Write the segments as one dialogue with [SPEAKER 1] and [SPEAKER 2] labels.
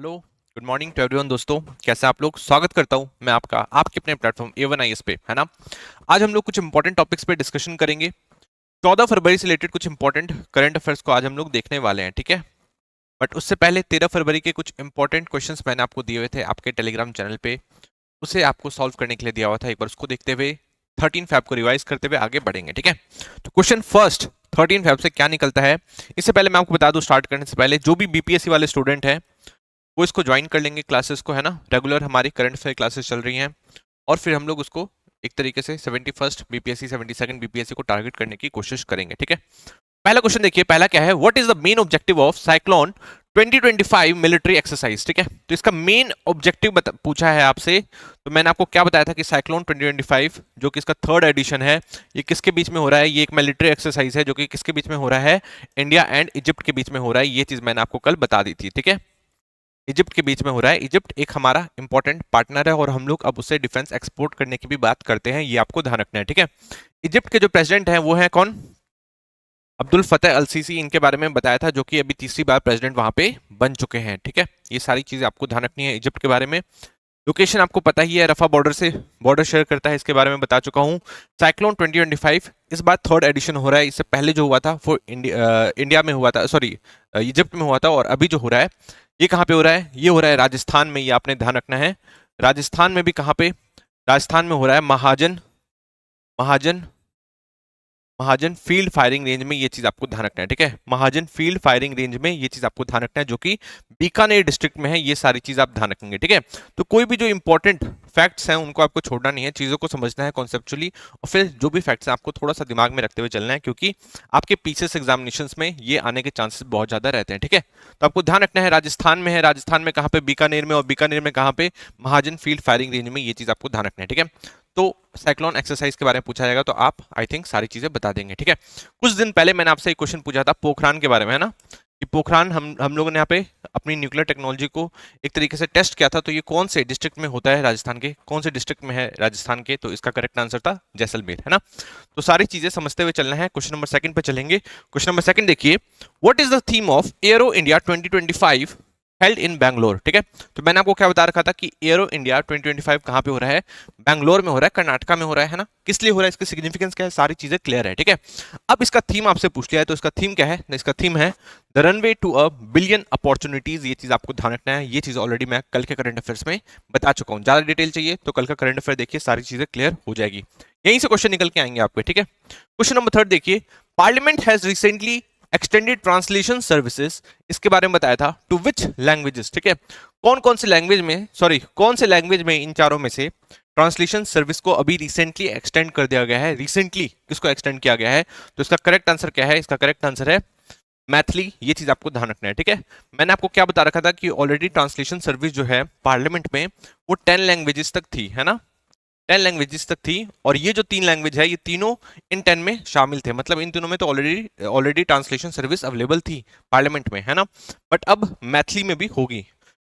[SPEAKER 1] Hello, good morning to everyone. दोस्तों, कैसे आप लोग? स्वागत करता हूं मैं आपका आपके अपने प्लेटफॉर्म A1IS पे, है ना। आज हम लोग कुछ इंपॉर्टेंट टॉपिक्स पे डिस्कशन करेंगे। 14 फरवरी से रिलेटेड कुछ इंपॉर्टेंट करंट अफेयर्स को आज हम लोग देखने वाले हैं, ठीक है। बट उससे पहले 13 फरवरी के कुछ इंपॉर्टेंट क्वेश्चंस मैंने आपको दिए हुए थे आपके टेलीग्राम चैनल पे, उसे आपको सॉल्व करने के लिए दिया हुआ था। एक बार उसको देखते हुए 13 फैब को रिवाइज करते हुए आगे बढ़ेंगे, ठीक है। तो क्वेश्चन फर्स्ट, 13 फैब से क्या निकलता है। इससे पहले मैं आपको बता दूं, स्टार्ट करने से पहले जो भी बीपीएससी वाले स्टूडेंट हैं वो इसको ज्वाइन कर लेंगे क्लासेस को, है ना। रेगुलर हमारी करंट अफेयर क्लासेस चल रही हैं और फिर हम लोग उसको एक तरीके से 71st बीपीएससी 72nd बीपीएससी को टारगेट करने की कोशिश करेंगे, ठीक है। पहला क्वेश्चन देखिए, पहला क्या है, what is the main objective of cyclone 2025 military exercise, ठीक है। तो इसका मेन ऑब्जेक्टिव पूछा है आपसे। तो मैंने आपको क्या बताया था कि साइक्लोन 2025 जो कि इसका थर्ड एडिशन है, ये किसके बीच में हो रहा है। ये एक मिलिट्री एक्सरसाइज है जो कि किसके बीच में हो रहा है, इंडिया एंड इजिप्ट के बीच में हो रहा है। ये चीज मैंने आपको कल बता दी थी, ठीक है। इजिप्ट के बीच में हो रहा है। इजिप्ट एक हमारा इंपॉर्टेंट पार्टनर है और हम लोग अब उससे डिफेंस एक्सपोर्ट करने की भी बात करते हैं, ये आपको ध्यान रखना है, ठीक है। इजिप्ट के जो प्रेसिडेंट हैं वो है कौन, अब्दुल फतेह अल सीसी। इनके बारे में बताया था, जो कि अभी तीसरी बार प्रेसिडेंट वहां पे बन चुके हैं, ठीक है। ये सारी चीजें आपको ध्यान रखनी है इजिप्ट के बारे में। लोकेशन आपको पता ही है, रफा बॉर्डर से बॉर्डर शेयर करता है, इसके बारे में बता चुका हूँ। साइक्लोन 2025 इस बार थर्ड एडिशन हो रहा है। इससे पहले जो हुआ था वो इंडिया में हुआ था, सॉरी इजिप्ट में हुआ था। और अभी जो हो रहा है ये कहाँ पे हो रहा है, ये हो रहा है राजस्थान में। ये आपने ध्यान रखना है। राजस्थान में भी कहाँ पे, राजस्थान में हो रहा है महाजन महाजन महाजन फील्ड फायरिंग रेंज में। ये चीज आपको ध्यान रखना है, ठीक है। महाजन फील्ड फायरिंग रेंज में ये चीज आपको ध्यान रखना है, जो कि बीकानेर डिस्ट्रिक्ट में है। ये सारी चीज आप ध्यान रखेंगे, ठीक है। तो कोई भी जो इंपॉर्टेंट फैक्ट्स हैं उनको आपको छोड़ना नहीं है, चीजों को समझना है कॉन्सेप्चुअली, और फिर जो भी फैक्ट्स हैं आपको थोड़ा सा दिमाग में रखते हुए चलना है, क्योंकि आपके पीसीएस एग्जामिनेशंस में ये आने के चांसेस बहुत ज्यादा रहते हैं, ठीक है। तो आपको ध्यान रखना है, राजस्थान में है, राजस्थान में कहाँ पे, बीकानेर में, और बीकानेर में कहाँ पे, महाजन फील्ड फायरिंग रेंज में। ये चीज आपको ध्यान रखना है, ठीक है। तो साइक्लोन एक्सरसाइज के बारे में पूछा जाएगा तो आप आई थिंक सारी चीजें बता देंगे, ठीक है। कुछ दिन पहले मैंने आपसे एक क्वेश्चन पूछा था पोखरान के बारे में, है ना, कि पोखरान हम लोगों ने यहाँ पे अपनी न्यूक्लियर टेक्नोलॉजी को एक तरीके से टेस्ट किया था। तो ये कौन से डिस्ट्रिक्ट में होता है, राजस्थान के कौन से डिस्ट्रिक्ट में है राजस्थान के। तो इसका करेक्ट आंसर था जैसलमेर, है ना। तो सारी चीजें समझते हुए चलना है। क्वेश्चन नंबर सेकंड पे चलेंगे। क्वेश्चन नंबर सेकंड देखिए, what is the theme of arrow India 2025 held in Bangalore, ठीक है। तो मैंने आपको क्या बता रखा था कि एरो इंडिया 2025 कहां पे हो रहा है, बैंगलोर में हो रहा है, कर्नाटका में हो रहा है ना। किस लिए हो रहा है, इसकी सिग्निफिकेंस क्या है, सारी चीजें क्लियर है, ठीक है। अब इसका थीम आपसे पूछ लिया है, तो इसका थीम क्या है, इसका थीम है the runway to a billion opportunities. ये चीज आपको ध्यान रखना है। ये चीज ऑलरेडी मैं कल के करंट अफेयर्स में बता चुका हूं। ज्यादा डिटेल चाहिए तो कल का करंट अफेयर देखिए, सारी चीजें क्लियर हो जाएगी। यहीं से क्वेश्चन निकल के आएंगे आपके, ठीक है। क्वेश्चन नंबर थर्ड देखिए, parliament has recently extended translation services, इसके बारे में बताया था, टू विच लैंग्वेजेस, ठीक है। कौन कौन से लैंग्वेज में, सॉरी कौन से लैंग्वेज में इन चारों में से ट्रांसलेशन सर्विस को अभी रिसेंटली एक्सटेंड कर दिया गया है। रिसेंटली किसको एक्सटेंड किया गया है, तो इसका करेक्ट आंसर क्या है, इसका करेक्ट आंसर है मैथिली। ये चीज आपको ध्यान रखना है, ठीक है। मैंने आपको क्या बता रखा था कि ऑलरेडी ट्रांसलेशन सर्विस जो है पार्लियामेंट में वो 10 लैंग्वेजेस तक थी, है ना, 10 लैंग्वेजेस तक थी। और ये जो 3 लैंग्वेज है ये तीनों इन 10 में शामिल थे, मतलब इन तीनों में तो ऑलरेडी ट्रांसलेशन सर्विस अवेलेबल थी पार्लियामेंट में, है ना। बट अब मैथिली में भी होगी।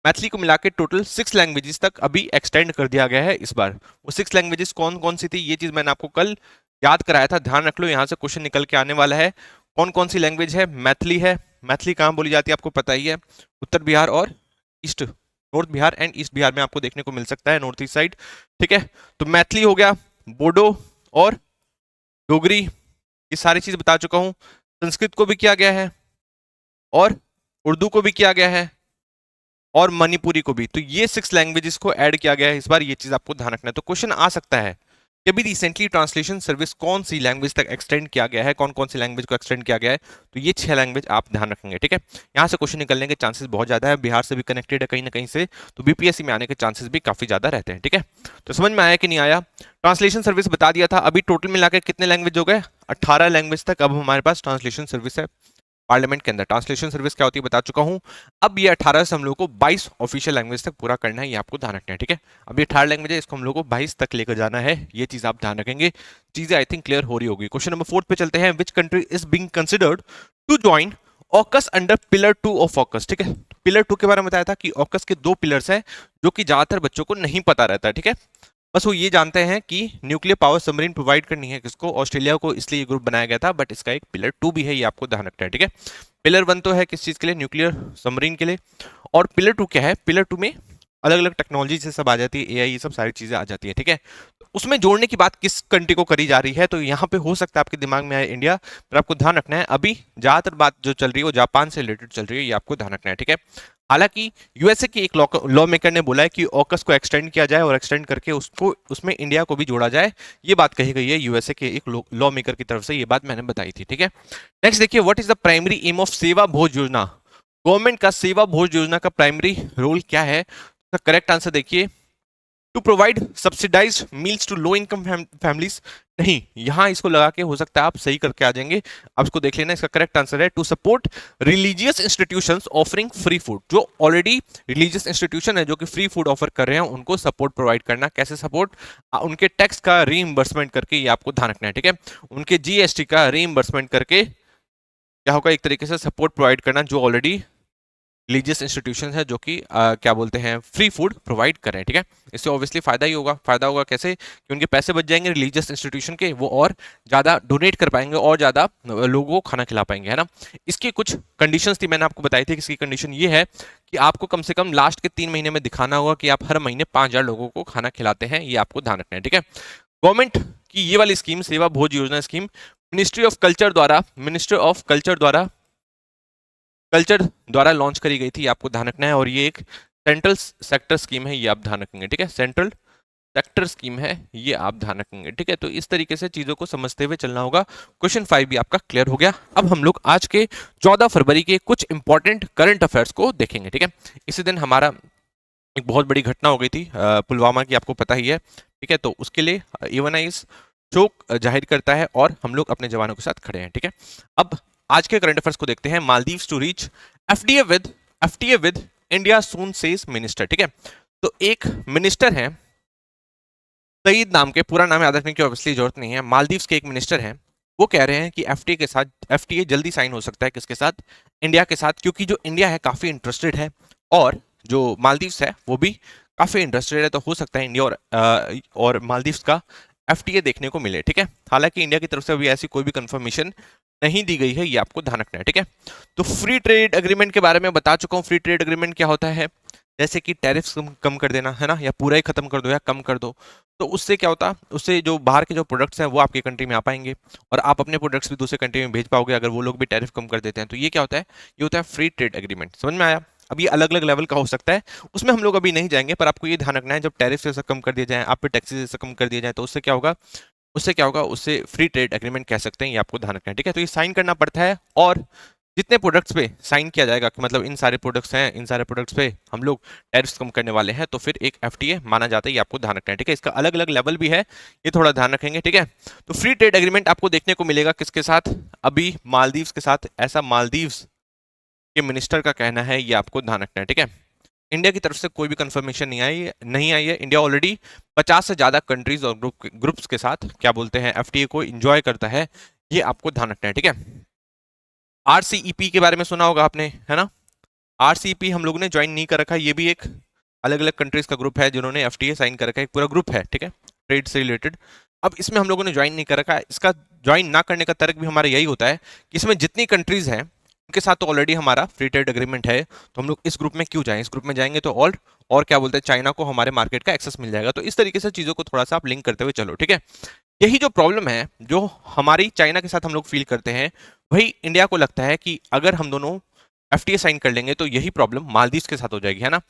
[SPEAKER 1] मैथिली को मिला के टोटल 6 लैंग्वेजेस तक अभी एक्सटेंड कर दिया गया है इस बार। वो 6 लैंग्वेजेस कौन कौन सी थी, ये चीज मैंने आपको कल याद कराया था, ध्यान रख लो, यहां से क्वेश्चन निकल के आने वाला है। कौन कौन सी लैंग्वेज है, मैथिली है। मैथिली कहाँ बोली जाती है आपको पता ही है, उत्तर बिहार और east, north Bihar and east Bihar में आपको देखने को मिल सकता है, नॉर्थ ईस्ट साइड, ठीक है। तो मैथिली हो गया, बोडो और डोगरी, ये सारी चीज बता चुका हूं। संस्कृत को भी किया गया है और उर्दू को भी किया गया है और मणिपुरी को भी। तो ये 6 लैंग्वेजेस को ऐड किया गया है इस बार, ये चीज आपको ध्यान रखना है। तो क्वेश्चन आ सकता है कि अभी रिसेंटली ट्रांसलेशन सर्विस कौन सी लैंग्वेज तक एक्सटेंड किया गया है, कौन कौन सी लैंग्वेज को एक्सटेंड किया गया है। तो ये 6 लैंग्वेज आप ध्यान रखेंगे, ठीक है। यहाँ से क्वेश्चन निकलने के चांसेस बहुत ज्यादा है, बिहार से भी कनेक्टेड है कहीं ना कहीं से, तो बीपीएससी में आने के चांसेस भी काफी ज्यादा रहते हैं, ठीक है। तो समझ में आया कि नहीं आया। ट्रांसलेशन सर्विस बता दिया था, अभी टोटल मिलाकर कितने लैंग्वेज हो गए, 18 लैंग्वेज तक अब हमारे पास ट्रांसलेशन सर्विस है पार्लियामेंट के अंदर। ट्रांसलेशन सर्विस क्या होती है बता चुका हूं। अब ये 18 से हम लोग को 22 ऑफिशियल लैंग्वेज तक पूरा करना है, ये आपको ध्यान रखना है, ठीक है। अब ये 18 लैंग्वेज है, इसको हम लोग को 22 तक लेकर जाना है, ये चीज आप ध्यान रखेंगे। चीजें आई थिंक क्लियर हो रही होगी। क्वेश्चन नंबर 4 पे चलते हैं, which country is being considered to join AUKUS under pillar 2 of AUKUS, ठीक है। पिलर 2 के बारे में बताया था कि ऑकस के 2 पिलर्स हैं जो कि ज्यादातर बच्चों को नहीं पता रहता है, ठीक है। बस वो ये जानते हैं कि न्यूक्लियर पावर सबमरीन प्रोवाइड करनी है किसको, ऑस्ट्रेलिया को, इसलिए ये ग्रुप बनाया गया था। बट इसका एक पिलर 2 भी है, ये आपको ध्यान रखना है, ठीक है। पिलर 1 तो है किस चीज के लिए, न्यूक्लियर सबमरीन के लिए, और पिलर 2 क्या है, पिलर 2 में अलग अलग टेक्नोलॉजी से सब आ जाती है, एआई, ये सब सारी चीजें आ जाती है, ठीक है। तो उसमें जोड़ने की बात किस कंट्री को करी जा रही है, तो यहाँ पे हो सकता है आपके दिमाग में आए इंडिया, पर आपको ध्यान रखना है अभी ज्यादातर बात जो चल रही है वो जापान से रिलेटेड चल रही है, ये आपको ध्यान रखना है, ठीक है। हालांकि यूएसए के एक लॉ मेकर ने बोला है कि ऑकस को एक्सटेंड किया जाए और एक्सटेंड करके उसको उसमें इंडिया को भी जोड़ा जाए, ये बात कही गई है यूएसए के एक लॉ मेकर की तरफ से, ये बात मैंने बताई थी, ठीक है। नेक्स्ट देखिए, what is the primary aim of सेवा भोज योजना, गवर्नमेंट का सेवा भोज योजना का प्राइमरी रोल क्या है, करेक्ट आंसर देखिए, to provide subsidised meals to low income families, नहीं, यहां इसको लगा के हो सकता है आप सही करके आ जाएंगे, आप इसको देख लेना, इसका करेक्ट आंसर है to support religious institutions offering free food, जो ऑलरेडी रिलीजियस इंस्टीट्यूशन है जो कि फ्री फूड ऑफर कर रहे हैं उनको सपोर्ट प्रोवाइड करना, कैसे सपोर्ट, उनके टैक्स का रीइंबर्समेंट करके, ये आपको ध्यान रखना है, ठीक है, उनके जीएसटी का रीइंबर्समेंट करके क्या होगा, एक तरीके से सपोर्ट प्रोवाइड करना जो ऑलरेडी रिलीजियस इंस्टीट्यूशन है जो कि क्या बोलते हैं फ्री फूड प्रोवाइड कर रहे हैं, ठीक है। इससे ऑब्वियसली फायदा ही होगा, फायदा होगा कैसे कि उनके पैसे बच जाएंगे रिलीजियस इंस्टीट्यूशन के, वो और ज्यादा डोनेट कर पाएंगे और ज्यादा लोगों को खाना खिला पाएंगे, है ना। इसकी कुछ कंडीशंस थी, मैंने आपको बताई थी, इसकी कंडीशन ये है कि आपको कम से कम लास्ट के 3 महीने में दिखाना होगा कि आप हर महीने 5,000 लोगों को खाना खिलाते हैं, ये आपको ध्यान रखना है, ठीक है। गवर्नमेंट की ये वाली स्कीम, सेवा भोज योजना स्कीम, मिनिस्ट्री ऑफ कल्चर द्वारा लॉन्च करी गई थी, आपको ध्यान रखना है, और ये एक सेंट्रल सेक्टर स्कीम है, ये आप ध्यान रखेंगे, ठीक है, सेंट्रल सेक्टर स्कीम है, ये आप ध्यान रखेंगे, ठीक है। तो इस तरीके से चीजों को समझते हुए चलना होगा। क्वेश्चन 5 भी आपका क्लियर हो गया। अब हम लोग आज के 14 फरवरी के कुछ इंपॉर्टेंट करंट अफेयर्स को देखेंगे, ठीक है। इसी दिन हमारा एक बहुत बड़ी घटना हो गई थी पुलवामा की, आपको पता ही है, ठीक है। तो उसके लिए एवनआई शोक जाहिर करता है और हम लोग अपने जवानों के साथ खड़े हैं, ठीक है। अब आज के करंट अफेयर्स को देखते हैं। Maldives to reach FTA with India soon says minister, ठीक है। तो एक मिनिस्टर हैं सईद नाम के, पूरा नाम याद रखने की ऑब्वियसली जरूरत नहीं है, मालदीव्स के एक मिनिस्टर हैं, वो कह रहे हैं कि एफटीए के साथ, एफटीए जल्दी साइन हो सकता है किसके साथ, इंडिया के साथ, क्योंकि जो इंडिया है काफी इंटरेस्टेड है और जो मालदीव्स है वो भी काफी इंटरेस्टेड है, तो हो सकता है इंडिया और मालदीव्स का एफटीए देखने को मिले, ठीक है। हालांकि इंडिया की तरफ से अभी ऐसी कोई भी कंफर्मेशन नहीं दी गई है, ये आपको ध्यान रखना है, ठीक है। तो फ्री ट्रेड एग्रीमेंट के बारे में बता चुका हूँ। फ्री ट्रेड एग्रीमेंट क्या होता है, जैसे कि टैरिफ्स कम कर देना, है ना, या पूरा ही खत्म कर दो या कम कर दो, तो उससे क्या होता है, उससे जो बाहर के जो प्रोडक्ट्स हैं वो आपकी कंट्री में आ पाएंगे और आप अपने प्रोडक्ट्स भी दूसरे कंट्री में भेज पाओगे अगर वो लोग भी टैरिफ कम कर देते हैं। तो ये क्या होता है, ये होता है फ्री ट्रेड एग्रीमेंट, समझ में आया। अब ये अलग अलग लेवल का हो सकता है, उसमें हम लोग अभी नहीं जाएंगे, पर आपको ये ध्यान रखना है जब टैरिफ जैसा कम कर दिया जाए, आप पे टैक्सेस जैसा कम कर दिया जाए, तो उससे क्या होगा, उससे फ्री ट्रेड एग्रीमेंट कह सकते हैं, ये आपको ध्यान रखना है, ठीक है। तो ये साइन करना पड़ता है और जितने प्रोडक्ट्स पे साइन किया जाएगा कि मतलब इन सारे प्रोडक्ट्स हैं, इन सारे प्रोडक्ट्स पे हम लोग टैरिफ्स कम करने वाले हैं, तो फिर एक एफटीए माना जाता है, ये आपको ध्यान रखना है, ठीक है। इसका अलग अलग लेवल भी है, ये थोड़ा ध्यान रखेंगे, ठीक है। तो फ्री ट्रेड एग्रीमेंट आपको देखने को मिलेगा किसके साथ, अभी मालदीव्स के साथ, ऐसा मालदीव्स के मिनिस्टर का कहना है, ये आपको ध्यान रखना है, ठीक है। इंडिया की तरफ से कोई भी कंफर्मेशन नहीं आई है। इंडिया ऑलरेडी 50 से ज्यादा कंट्रीज और ग्रुप्स के साथ क्या बोलते हैं एफटीए को एंजॉय करता है, ये आपको ध्यान रखना है, ठीक है। आरसीईपी के बारे में सुना होगा आपने, है ना। आरसीईपी हम लोगों ने ज्वाइन नहीं कर रखा, ये भी एक अलग अलग कंट्रीज का ग्रुप है जिन्होंने एफटीए साइन कर रखा है, एक पूरा ग्रुप है, ठीक है, ट्रेड से रिलेटेड। अब इसमें हम लोगों ने ज्वाइन नहीं कर रखा, इसका ज्वाइन ना करने का तर्क भी हमारा यही होता है कि इसमें जितनी कंट्रीज हैं उनके साथ तो ऑलरेडी हमारा फ्री ट्रेड एग्रीमेंट है, तो हम लोग इस ग्रुप में क्यों जाएं, इस ग्रुप में जाएंगे तो और क्या बोलते हैं चाइना को हमारे मार्केट का एक्सेस मिल जाएगा। तो इस तरीके से चीजों को थोड़ा सा आप लिंक करते हुए चलो, ठीक है। यही जो प्रॉब्लम है जो हमारी चाइना के साथ हम लोग फील करते हैं, वही इंडिया को लगता है कि अगर हम दोनों एफटीए साइन कर लेंगे तो यही प्रॉब्लम मालदीव्स के साथ हो जाएगी, है ना।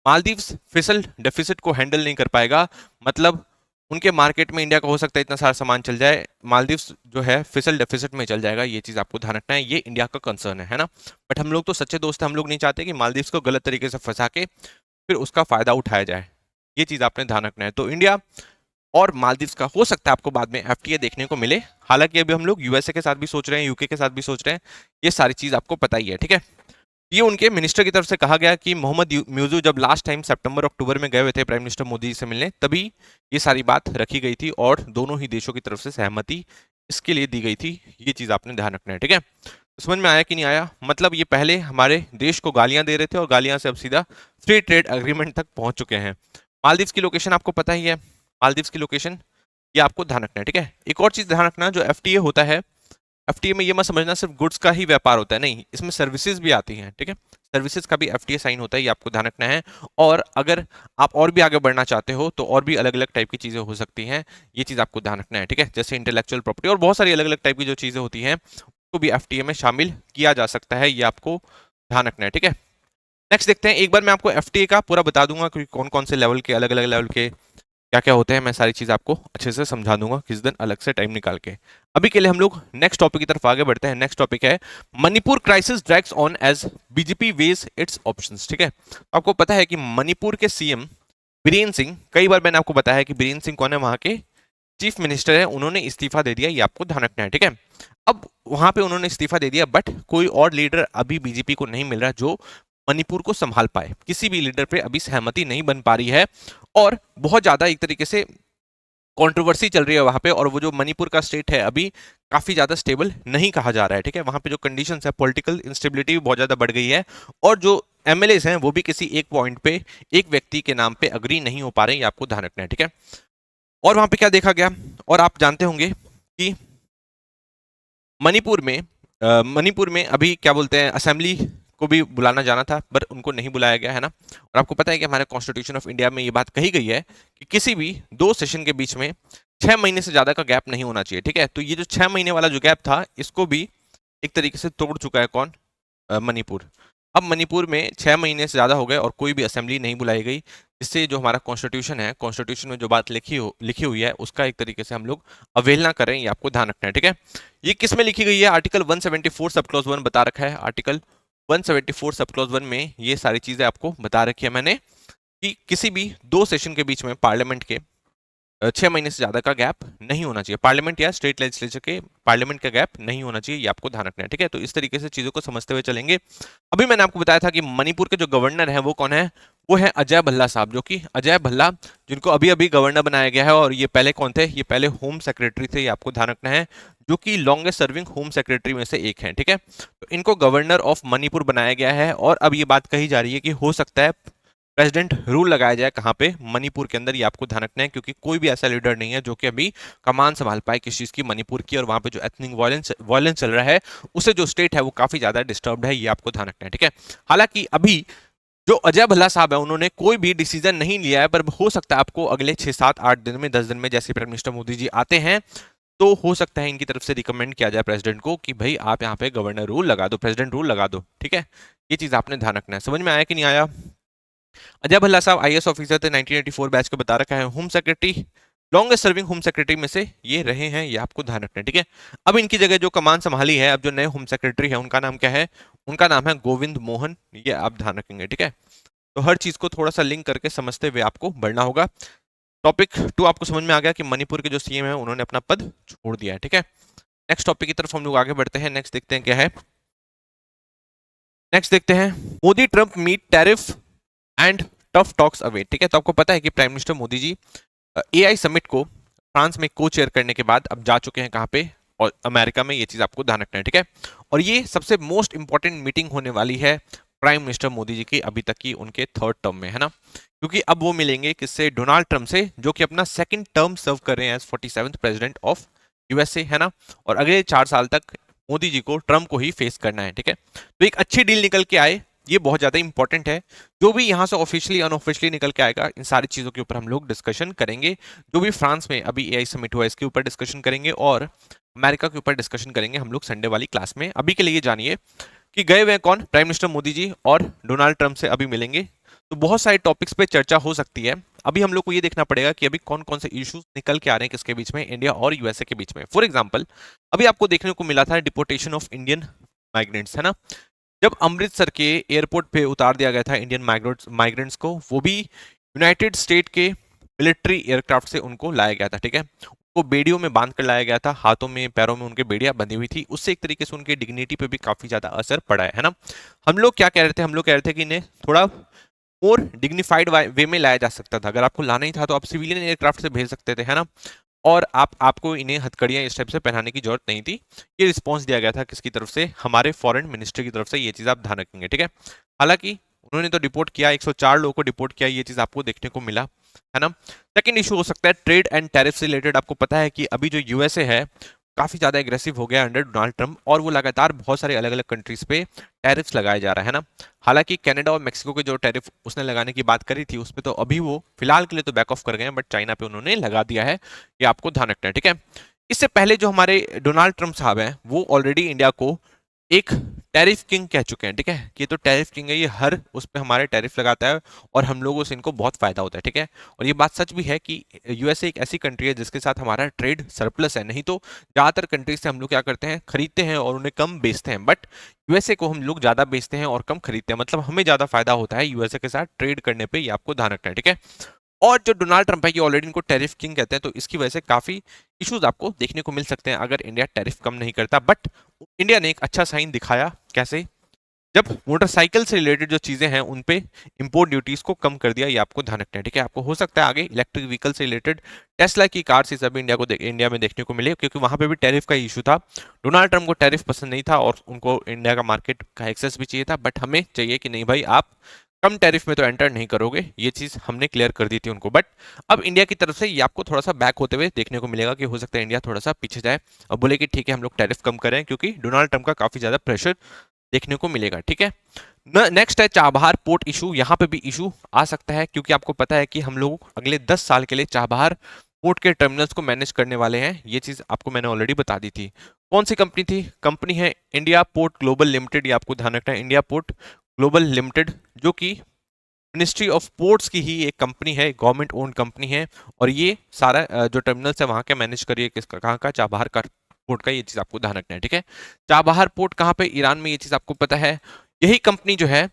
[SPEAKER 1] मालदीव्स फिसल डेफिसिट को हैंडल नहीं कर पाएगा, मतलब उनके मार्केट में इंडिया का हो सकता है इतना सारा सामान चल जाए, मालदीव्स जो है फिसल डेफिसिट में चल जाएगा, ये चीज आपको ध्यान रखना है, ये इंडिया का कंसर्न है ना। बट हम लोग तो सच्चे दोस्त हैं, हम लोग नहीं चाहते कि मालदीव्स को गलत तरीके से फंसा के फिर उसका फायदा उठाया जाए, ये चीज आपने ध्यान रखना है। तो इंडिया और मालदीव्स का हो सकता है आपको बाद में एफटीए देखने को मिले, हालांकि अभी हम लोग यूएसए के साथ भी सोच रहे हैं, यूके के साथ भी सोच रहे हैं, ये सारी चीज आपको पता ही है, ठीक है। ये उनके मिनिस्टर की तरफ से कहा गया कि मोहम्मद म्यूजू जब लास्ट टाइम सितंबर अक्टूबर में गए हुए थे प्राइम मिनिस्टर मोदी से मिलने, तभी ये सारी बात रखी गई थी और दोनों ही देशों की तरफ से सहमति इसके लिए दी गई थी, ये चीज आपने ध्यान रखना है, ठीक है। समझ में आया कि नहीं आया, मतलब ये पहले हमारे देश को गालियां दे रहे थे और गालियां से अब सीधा फ्री ट्रेड एग्रीमेंट तक पहुंच चुके हैं। मालदीव्स की लोकेशन आपको पता ही है, मालदीव्स की लोकेशन ये आपको ध्यान रखना है, ठीक है। एक और चीज ध्यान रखना, जो एफटीए होता है, एफटीए में ये मत समझना सिर्फ गुड्स का ही व्यापार होता है, नहीं, इसमें सर्विसेज भी आती हैं, ठीक है। सर्विसेज का भी एफटीए साइन होता है, ये आपको ध्यान रखना है। और अगर आप और भी आगे बढ़ना चाहते हो तो और भी अलग अलग टाइप की चीजें हो सकती हैं, ये चीज आपको ध्यान रखना है, ठीक है। जैसे इंटेलेक्चुअल प्रॉपर्टी और बहुत सारी अलग अलग टाइप की जो चीजें होती हैं उसको भी एफटीए में शामिल किया जा सकता है, ये आपको ध्यान रखना है, ठीक है। नेक्स्ट देखते हैं, एक बार मैं आपको एफटीए का पूरा बता दूंगा कि कौन कौन से लेवल के, अलग अलग लेवल के क्या क्या होते हैं, मैं सारी चीज आपको अच्छे से समझा दूंगा किस दिन अलग से टाइम निकाल के। अभी के लिए हम लोग नेक्स्ट टॉपिक की तरफ आगे बढ़ते हैं। नेक्स्ट टॉपिक है Manipur crisis drags on as BJP weighs its options, ठीक है। आपको पता है कि मणिपुर के सीएम बीरेन सिंह, कई बार मैंने आपको बताया कि बीरेन सिंह कौन है, वहां के चीफ मिनिस्टर है, उन्होंने इस्तीफा दे दिया, ये आपको ध्यान रखना है, ठीक है। अब वहां पे उन्होंने इस्तीफा दे दिया, बट कोई और लीडर अभी बीजेपी को नहीं मिल रहा जो मणिपुर को संभाल पाए, किसी भी लीडर पे अभी सहमति नहीं बन पा रही है और बहुत ज्यादा एक तरीके से कंट्रोवर्सी चल रही है वहां पे। और वो जो मणिपुर का स्टेट है अभी काफी ज्यादा स्टेबल नहीं कहा जा रहा है, ठीक है। वहां पे जो कंडीशंस है, पॉलिटिकल इंस्टेबिलिटी भी बहुत ज्यादा बढ़ गई है और जो एमएलएस हैं वो भी किसी एक पॉइंट पे एक व्यक्ति के नाम पे अग्री नहीं हो पा रहे, ये आपको ध्यान रखना है, ठीक है। और वहां पे क्या देखा गया, और आप जानते होंगे कि मणिपुर में अभी क्या बोलते हैं, असेंबली को भी बुलाना जाना था पर उनको नहीं बुलाया गया है ना। और आपको पता है कि हमारे कॉन्स्टिट्यूशन ऑफ इंडिया में ये बात कही गई है कि किसी भी दो सेशन के बीच में 6 महीने से ज्यादा का गैप नहीं होना चाहिए, ठीक है। तो ये जो 6 महीने वाला जो गैप था इसको भी एक तरीके से तोड़ चुका है कौन, मणिपुर। अब मणिपुर में 6 महीने से ज्यादा हो गए और कोई भी असेंबली नहीं बुलाई गई, इससे जो हमारा कॉन्स्टिट्यूशन है, कॉन्स्टिट्यूशन में जो बात लिखी हुई है उसका एक तरीके से हम लोग अवहेलना करें, ये आपको ध्यान रखना है, ठीक है। ये किस में लिखी गई है, आर्टिकल 174 सब क्लॉज 1 बता रखा है। आर्टिकल 174 सब क्लॉज 1 में ये सारी चीजें आपको बता रखी है मैंने कि किसी भी दो सेशन के बीच में पार्लियामेंट के 6 महीने से ज्यादा का गैप नहीं होना चाहिए, पार्लियामेंट या स्टेट लेजिस्लेचर के पार्लियामेंट का गैप नहीं होना चाहिए, ये आपको ध्यान रखना है, ठीक है। तो इस तरीके से चीजों को समझते हुए चलेंगे। अभी मैंने आपको बताया था कि मणिपुर के जो गवर्नर है वो कौन है, वो है अजय भल्ला साहब, जो कि अजय भल्ला जिनको अभी अभी गवर्नर बनाया गया है। और ये पहले कौन थे, ये पहले होम सेक्रेटरी थे, ये आपको ध्यान रखना है, जो कि लॉन्गेस्ट सर्विंग होम सेक्रेटरी में से एक है, ठीक है। तो इनको गवर्नर ऑफ मणिपुर बनाया गया है और अब ये बात कही जा रही है कि हो सकता है प्रेसिडेंट रूल लगाया जाए कहां पे, मणिपुर के अंदर, ये आपको ध्यान रखना है क्योंकि कोई भी ऐसा लीडर नहीं है जो कि अभी कमान संभाल पाए किस चीज की, मणिपुर की। और वहां पे जो एथनिक वायलेंस चल रहा है उससे जो स्टेट है वो काफी ज्यादा डिस्टर्ब्ड है, ये आपको ध्यान रखना है, ठीक है। हालांकि अभी जो अजय भल्ला साहब है उन्होंने कोई भी डिसीजन नहीं लिया है, पर हो सकता है आपको अगले 6 7 8 दिन में 10 दिन में जैसे प्राइम मिनिस्टर मोदी जी आते हैं तो हो सकता है इनकी तरफ से रिकमेंड किया जाए प्रेसिडेंट को कि भाई आप यहाँ पे गवर्नर रूल लगा दो, प्रेसिडेंट रूल लगा दो, ठीक है। ये चीज आपने ध्यान रखना है। समझ में आया कि नहीं आया। अजय भल्ला साहब आईएएस ऑफिसर थे, 1984 बैच को बता रखा है। Home secretary, longest serving home secretary में से ये रहे हैं, ये आपको ध्यान रखना है, ठीक है। अब इनकी जगह जो कमान संभाली है, अब जो नए होम सेक्रेटरी है उनका नाम क्या है, उनका नाम है गोविंद मोहन, ये आप ध्यान रखेंगे, ठीक है। तो हर चीज को थोड़ा सा लिंक करके समझते हुए आपको बढ़ना होगा। टॉपिक 2 आपको समझ में आ गया कि मणिपुर के जो सीएम है उन्होंने अपना पद छोड़ दिया है, ठीक है। नेक्स्ट टॉपिक की तरफ हम लोग आगे बढ़ते हैं। नेक्स्ट देखते हैं क्या है, नेक्स्ट देखते हैं Modi Trump meet tariff and tough talks away, ठीक है। तो आपको पता है कि prime minister Modi ji AI summit को फ्रांस में को चेयर करने के बाद अब जा चुके हैं कहां पे, और अमेरिका में, ये चीज आपको ध्यान रखना है, ठीक है। और ये सबसे मोस्ट इंपॉर्टेंट मीटिंग होने वाली है प्राइम मिनिस्टर मोदी जी की अभी तक की उनके 3rd टर्म में, है ना। क्योंकि अब वो मिलेंगे किससे, डोनाल्ड ट्रंप से, जो कि अपना 2nd टर्म सर्व कर रहे हैं as 47th president of USA, है ना। और अगले 4 साल तक मोदी जी को ट्रंप को ही फेस करना है, ठीक है। तो एक अच्छी डील निकल के आए, ये बहुत ज्यादा इंपॉर्टेंट है। जो भी यहाँ से ऑफिशियली अनऑफिशियली निकल के आएगा, इन सारी चीजों के ऊपर हम लोग डिस्कशन करेंगे। जो भी फ्रांस में अभी एआई समिट हुआ इसके ऊपर डिस्कशन करेंगे और अमेरिका के ऊपर डिस्कशन करेंगे हम लोग संडे वाली क्लास में। अभी के लिए ये जानिए कि गए हुए कौन, प्राइम मिनिस्टर मोदी जी और डोनाल्ड ट्रंप से अभी मिलेंगे। तो बहुत सारे टॉपिक्स पे चर्चा हो सकती है। अभी हम लोग को ये देखना पड़ेगा कि अभी कौन कौन से इश्यूज निकल के आ रहे हैं किसके बीच में, इंडिया और यूएसए के बीच में। फॉर एग्जांपल अभी आपको देखने को मिला था डिपोर्टेशन ऑफ इंडियन माइग्रेंट्स, है ना। जब अमृतसर के एयरपोर्ट पे उतार दिया गया था इंडियन माइग्रेंट्स को, वो भी यूनाइटेड स्टेट के मिलिट्री एयरक्राफ्ट से उनको लाया गया था, ठीक है। उनको बेड़ियों में बांध कर लाया गया था, हाथों में पैरों में उनके बेड़ियां बंधी हुई थी, उससे एक तरीके से उनके डिग्निटी पे भी काफी ज्यादा असर पड़ा है ना। हम लोग क्या कह रहे थे, हम लोग कह रहे थे कि इन्हें थोड़ा और डिग्निफाइड वे में लाया जा सकता था। अगर आपको लाना ही था तो आप सिविलियन एयरक्राफ्ट से भेज सकते थे, है ना। और आपको इन्हें हथकड़ियां इस टाइप से पहनाने की जरूरत नहीं थी। ये रिस्पॉन्स दिया गया था किसकी तरफ से, हमारे फॉरेन मिनिस्टर की तरफ से, ये चीज आप ध्यान रखेंगे, ठीक है। हालांकि उन्होंने तो डिपोर्ट किया, 104 लोगों को डिपोर्ट किया, ये चीज आपको देखने को मिला, है ना। सेकंड इशू हो सकता है ट्रेड एंड टैरिफ से रिलेटेड। आपको पता है कि अभी जो यूएसए है काफी ज्यादा एग्रेसिव हो गया अंडर डोनाल्ड ट्रम्प, और वो लगातार बहुत सारे अलग अलग कंट्रीज पे टैरिफ्स लगाए जा रहा है ना। हालांकि कनाडा और मेक्सिको के जो टैरिफ उसने लगाने की बात करी थी उस पे तो अभी वो फिलहाल के लिए तो बैक ऑफ कर गए हैं, बट चाइना पे उन्होंने लगा दिया है, ये आपको ध्यान रखना है, ठीक है। इससे पहले जो हमारे डोनाल्ड ट्रम्प साहब हैं वो ऑलरेडी इंडिया को एक टैरिफ किंग कह चुके हैं, ठीक है। कि ये तो टैरिफ किंग है, ये हर उस पे हमारे टैरिफ लगाता है और हम लोगों से इनको बहुत फायदा होता है, ठीक है। और ये बात सच भी है कि यूएसए एक ऐसी कंट्री है जिसके साथ हमारा ट्रेड सरप्लस है, नहीं तो ज्यादातर कंट्री से हम लोग क्या करते हैं, खरीदते हैं और उन्हें कम बेचते हैं, बट यूएसए को हम लोग ज्यादा बेचते हैं और कम खरीदते हैं, मतलब हमें ज्यादा फायदा होता है यूएसए के साथ ट्रेड करने पे, ये आपको ध्यान रखना है, ठीक है। और जो डोनाल्ड ट्रंप है ये ऑलरेडी इनको टैरिफ किंग कहते हैं, तो इसकी वजह से काफी इश्यूज आपको देखने को मिल सकते हैं अगर इंडिया टैरिफ कम नहीं करता। बट इंडिया ने एक अच्छा साइन दिखाया, कैसे, जब मोटरसाइकिल से रिलेटेड जो चीजें हैं उन पे इंपोर्ट ड्यूटीज को कम कर दिया, ये आपको ध्यान रखना है, ठीक है। आपको हो सकता है आगे इलेक्ट्रिक व्हीकल से रिलेटेड टेस्ला की कार से सब इंडिया में देखने को मिले, क्योंकि वहां पे भी टैरिफ का इशू था। डोनाल्ड ट्रंप को टैरिफ पसंद नहीं था और उनको इंडिया का मार्केट का एक्सेस भी चाहिए था, बट हमें चाहिए कि नहीं भाई, आप कम टैरिफ में तो एंटर नहीं करोगे, ये चीज हमने क्लियर कर दी थी उनको। बट अब इंडिया की तरफ से ये आपको थोड़ा सा बैक होते हुए देखने को मिलेगा कि हो सकता है इंडिया थोड़ा सा पीछे जाए और बोले कि ठीक है हम लोग टैरिफ कम करें, क्योंकि डोनाल्ड ट्रंप का काफी ज्यादा प्रेशर देखने को मिलेगा, ठीक है। नेक्स्ट है चाबहार पोर्ट इशू, यहाँ पे भी इशू आ सकता है, क्योंकि आपको पता है कि हम लोग अगले 10 साल के लिए चाबहार पोर्ट के टर्मिनल्स को मैनेज करने वाले हैं, ये चीज आपको मैंने ऑलरेडी बता दी थी। कौन सी कंपनी थी, कंपनी है इंडिया पोर्ट ग्लोबल लिमिटेड, ये आपको ध्यान रखना है, इंडिया पोर्ट ग्लोबल लिमिटेड, जो कि मिनिस्ट्री ऑफ पोर्ट्स की ही एक कंपनी है, गवर्नमेंट ओन्ड कंपनी है, और ये सारा जो टर्मिनल्स है वहां के मैनेज करिए, किसका, कहाँ का, चाबहार का पोर्ट का, ये चीज आपको ध्यान रखना है, ठीक है। चाबहार पोर्ट कहाँ पे, ईरान में, ये चीज आपको पता है। यही कंपनी जो है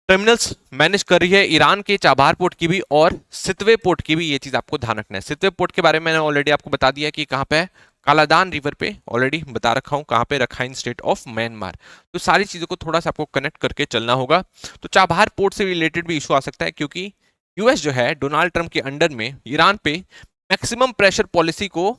[SPEAKER 1] टर्मिनल्स मैनेज कर रही है ईरान के चाबहार पोर्ट की भी और सितवे पोर्ट की भी, ये चीज आपको ध्यान रखना है। सितवे पोर्ट के बारे में मैंने ऑलरेडी आपको बता दिया कि कहाँ पे है, कालादान रिवर पे ऑलरेडी बता रखा हूं, कहाँ पे, रखाइन स्टेट ऑफ म्यांमार। तो सारी चीजों को थोड़ा सा आपको कनेक्ट करके चलना होगा। तो चाबहार पोर्ट से रिलेटेड भी इशू आ सकता है, क्योंकि यूएस जो है डोनाल्ड ट्रंप के अंडर में ईरान पे मैक्सिमम प्रेशर पॉलिसी को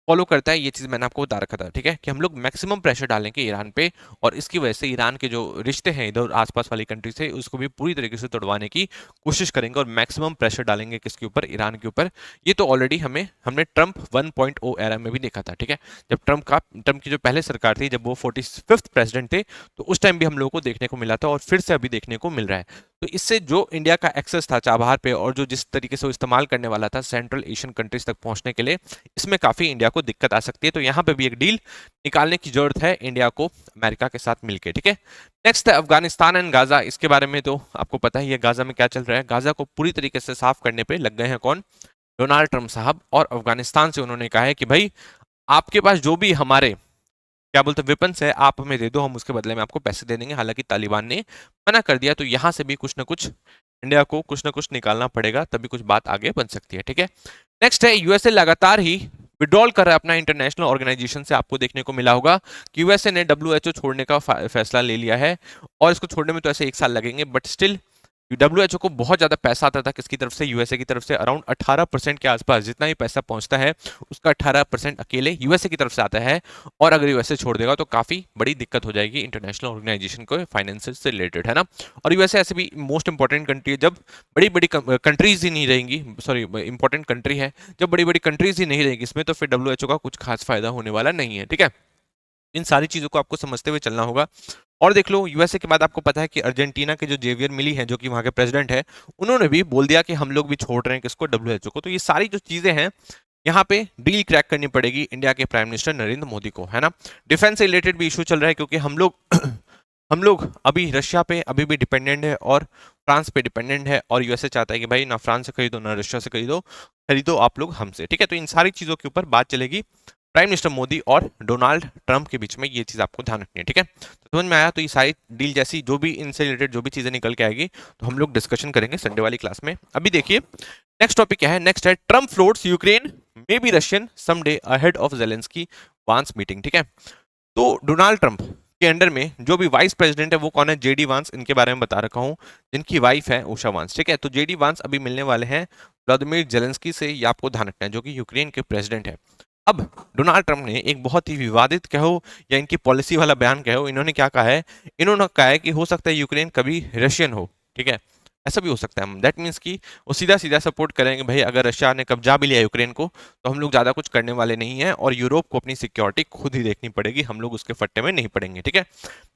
[SPEAKER 1] फॉलो करता है, ये चीज मैंने आपको बता रखा था, ठीक है, कि हम लोग मैक्सिमम प्रेशर डालेंगे ईरान पे, और इसकी वजह से ईरान के जो रिश्ते हैं इधर आसपास वाली कंट्री से, उसको भी पूरी तरीके से तोड़वाने की कोशिश करेंगे और मैक्सिमम प्रेशर डालेंगे किसके ऊपर, ईरान के ऊपर। ये तो ऑलरेडी हमने ट्रंप 1.0 एरा में भी देखा था, ठीक है। जब ट्रंप की जो पहले सरकार थी, जब वो 45th प्रेसिडेंट थे, तो उस टाइम भी हम लोगों को देखने को मिला था और फिर से अभी देखने को मिल रहा है। तो इससे जो इंडिया का एक्सेस था चाबहार पे और जो जिस तरीके से वो इस्तेमाल करने वाला था सेंट्रल एशियन कंट्रीज तक पहुंचने के लिए, इसमें काफी इंडिया को दिक्कत आ सकती है। तो यहाँ पे भी एक डील निकालने की जरूरत है इंडिया को अमेरिका के साथ मिलकर, ठीक है। नेक्स्ट है अफगानिस्तान एंड गाजा, इसके बारे में तो आपको पता ही है गाजा में क्या चल रहा है। गाजा को पूरी तरीके से साफ करने पे लग गए हैं कौन, डोनाल्ड ट्रंप साहब, और अफगानिस्तान से उन्होंने कहा है कि भाई आपके पास जो भी हमारे क्या बोलते हैं वेपन्स है आप हमें दे दो, हम उसके बदले में आपको पैसे दे देंगे। हालांकि तालिबान ने मना कर दिया, तो यहां से भी कुछ ना कुछ इंडिया को कुछ ना कुछ निकालना पड़ेगा, तभी कुछ बात आगे बन सकती है, ठीक है। नेक्स्ट है यूएसए लगातार ही विड्रॉल कर रहा है अपना इंटरनेशनल ऑर्गेनाइजेशन से। आपको देखने को मिला होगा कि यूएसए ने डब्ल्यूएचओ छोड़ने का फैसला ले लिया है, और इसको छोड़ने में तो ऐसे 1 साल लगेंगे, बट स्टिल डब्ल्यूएचओ को बहुत ज्यादा पैसा आता था, किसकी तरफ से, यूएसए की तरफ से। अराउंड 18% के आसपास जितना ही पैसा पहुंचता है उसका 18% अकेले यूएसए की तरफ से आता है, और अगर यूएसए छोड़ देगा तो काफी बड़ी दिक्कत हो जाएगी इंटरनेशनल ऑर्गेनाइजेशन को फाइनेंस से रिलेटेड, है ना। और यूएसए ऐसे भी मोस्ट इंपॉर्टेंट कंट्री है, जब बड़ी बड़ी कंट्रीज ही नहीं रहेंगी, सॉरी इंपॉर्टेंट कंट्री है, जब बड़ी बड़ी कंट्रीज ही नहीं रहेगी इसमें, तो फिर डब्ल्यूएचओ का कुछ खास फायदा होने वाला नहीं है, ठीक है। इन सारी चीजों को आपको समझते हुए चलना होगा। और देख लो यूएसए के बाद आपको पता है कि अर्जेंटीना के जो जेवियर मिली हैं, जो कि वहां के प्रेसिडेंट है, उन्होंने भी बोल दिया कि हम लोग भी छोड़ रहे हैं किसको, डब्ल्यूएचओ को। तो ये सारी जो चीजें हैं यहाँ पे डील क्रैक करनी पड़ेगी इंडिया के प्राइम मिनिस्टर नरेंद्र मोदी को, है ना। डिफेंस से रिलेटेड भी इशू चल रहा है, क्योंकि हम लोग हम लोग अभी रशिया पे अभी भी डिपेंडेंट है और फ्रांस पे डिपेंडेंट है, और यूएसए चाहता है कि भाई ना फ्रांस से खरीदो ना रशिया से खरीदो आप लोग हमसे, ठीक है। तो इन सारी चीजों के ऊपर बात चलेगी प्राइम मिनिस्टर मोदी और डोनाल्ड ट्रंप के बीच में, ये चीज आपको ध्यान रखनी है, ठीक है। तो समझ में आया। तो ये सारी डील जैसी जो भी इनसे रिलेटेड जो भी चीजें निकल के आएगी तो हम लोग डिस्कशन करेंगे संडे वाली क्लास में। अभी देखिए नेक्स्ट टॉपिक क्या है, नेक्स्ट है Trump floats Ukraine may be Russian someday ahead of Zelensky वांस मीटिंग, ठीक है। तो डोनाल्ड ट्रंप के अंडर में जो भी वाइस प्रेसिडेंट है वो कौन है, जेडी वांस, इनके बारे में बता रखा हूं, जिनकी वाइफ है उषा वांस, ठीक है। तो जेडी वांस अभी मिलने वाले हैं व्लादिमीर जेलेंस्की से, ये आपको ध्यान रखना है, जो कि यूक्रेन के प्रेसिडेंट है। अब डोनाल्ड ट्रंप ने एक बहुत ही विवादित कहो या इनकी पॉलिसी वाला बयान कहो, इन्होंने क्या कहा है, इन्होंने कहा है कि हो सकता है यूक्रेन कभी रशियन हो, ठीक है। ऐसा भी हो सकता है। दैट मीन्स कि वो सीधा सीधा सपोर्ट करेंगे भाई अगर रशिया ने कब्जा भी लिया यूक्रेन को तो हम लोग ज़्यादा कुछ करने वाले नहीं हैं और यूरोप को अपनी सिक्योरिटी खुद ही देखनी पड़ेगी, हम लोग उसके फट्टे में नहीं पड़ेंगे, ठीक है।